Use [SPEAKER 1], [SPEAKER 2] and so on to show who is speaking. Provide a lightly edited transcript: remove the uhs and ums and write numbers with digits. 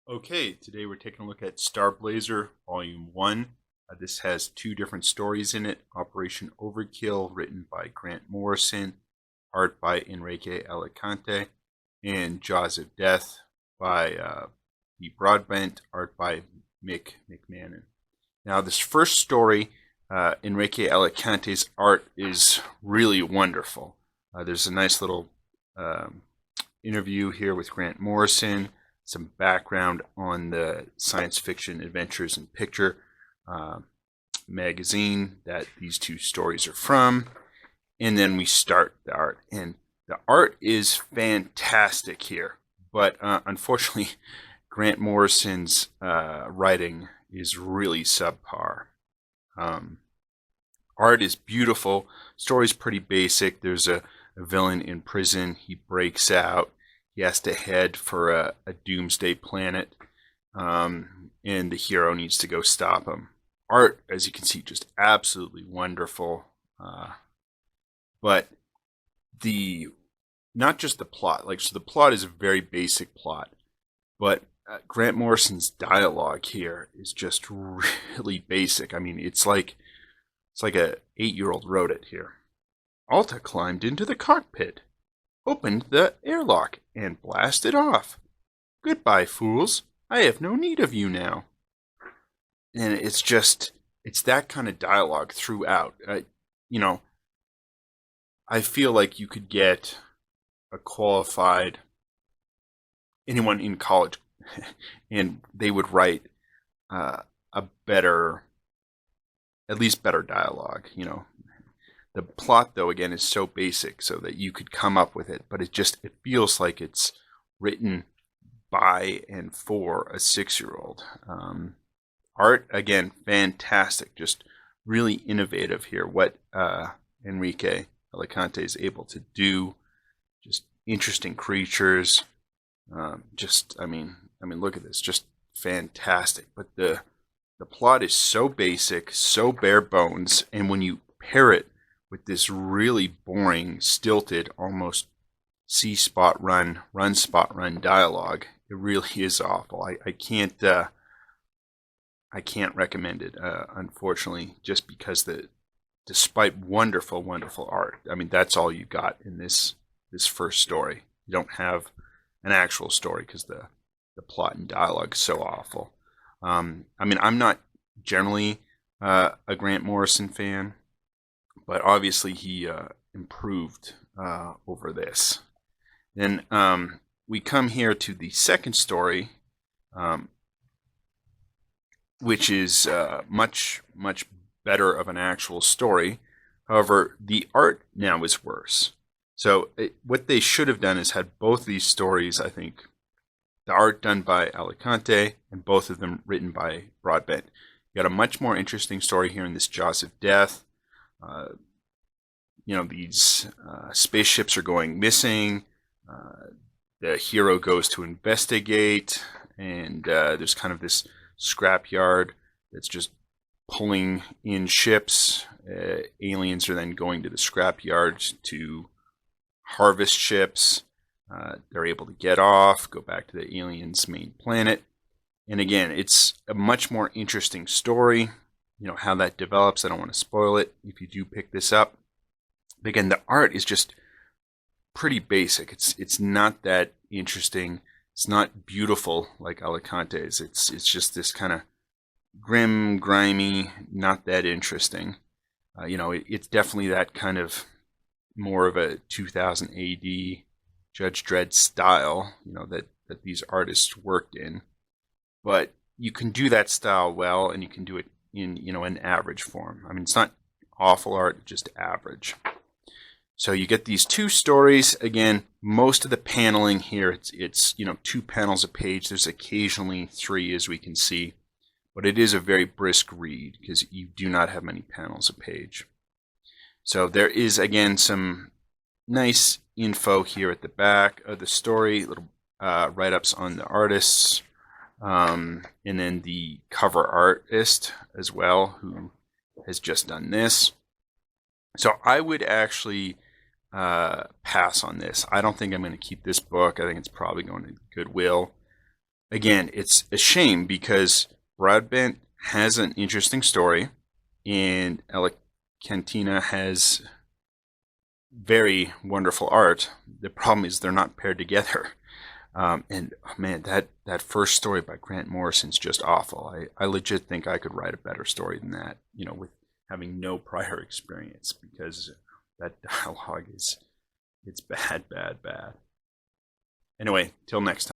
[SPEAKER 1] Okay, today we're taking a look at StarBlazer Volume 1. This has two different stories in it. Operation Overkill, written by Grant Morrison, art by Enrique Alicante, and Jaws of Death by the Broadbent, art by Mick McMahon. Now, this first story, Enrique Alicante's art is really wonderful. There's a nice little interview here with Grant Morrison, some background on the science fiction adventures and picture magazine that these two stories are from. And then we start the art. And the art is fantastic here. But unfortunately, Grant Morrison's writing is really subpar. Art is beautiful. Story's pretty basic. There's a villain in prison. He breaks out. He has to head for a doomsday planet, and the hero needs to go stop him. Art, as you can see, just absolutely wonderful. But not just the plot. So the plot is a very basic plot, but Grant Morrison's dialogue here is just really basic. I mean, it's like a 8-year-old wrote it here. Alta climbed into the cockpit, opened the airlock, and blasted off. Goodbye, fools. I have no need of you now. And it's that kind of dialogue throughout. I feel like you could get a qualified anyone in college and they would write a better, at least better dialogue. The plot, though, again, is so basic so that you could come up with it, but it feels like it's written by and for a 6-year-old. Art, again, fantastic, just really innovative here. What Enrique Alicante is able to do, just interesting creatures. I mean, look at this, just fantastic. But the plot is so basic, so bare bones, and when you pair it with this really boring, stilted, almost see spot run spot run dialogue, it really is awful. I can't recommend it, unfortunately, just because despite wonderful, wonderful art, I mean, that's all you got in this first story. You don't have an actual story because the plot and dialogue is so awful. I'm not generally a Grant Morrison fan, but obviously he improved over this. Then we come here to the second story, which is much, much better of an actual story. However, the art now is worse. So what they should have done is had both these stories, I think, the art done by Alicante and both of them written by Broadbent. You got a much more interesting story here in this Jaws of Death. These spaceships are going missing. The hero goes to investigate, and there's kind of this scrapyard that's just pulling in ships. Aliens are then going to the scrapyard to harvest ships. They're able to get off, go back to the aliens' main planet. And again, it's a much more interesting story. How that develops, I don't want to spoil it if you do pick this up. But again, the art is just pretty basic. It's not that interesting. It's not beautiful like Alicante's. It's just this kind of grim, grimy, not that interesting. It's definitely that kind of more of a 2000 AD Judge Dredd style, that these artists worked in. But you can do that style well, and you can do it in, an average form. I mean, it's not awful art, just average. So you get these two stories. Again, most of the paneling here, it's 2 panels a page. There's occasionally 3, as we can see. But it is a very brisk read because you do not have many panels a page. So there is, again, some nice info here at the back of the story, little write-ups on the artists, and then the cover artist as well, who has just done this. So I would actually pass on this. I don't think I'm going to keep this book. I think it's probably going to Goodwill. again, it's a shame because Broadbent has an interesting story, and Cantina has very wonderful art. The problem is they're not paired together. And oh man, that first story by Grant Morrison's just awful. I legit think I could write a better story than that, with having no prior experience, because that dialogue it's bad, bad, bad. Anyway, till next time.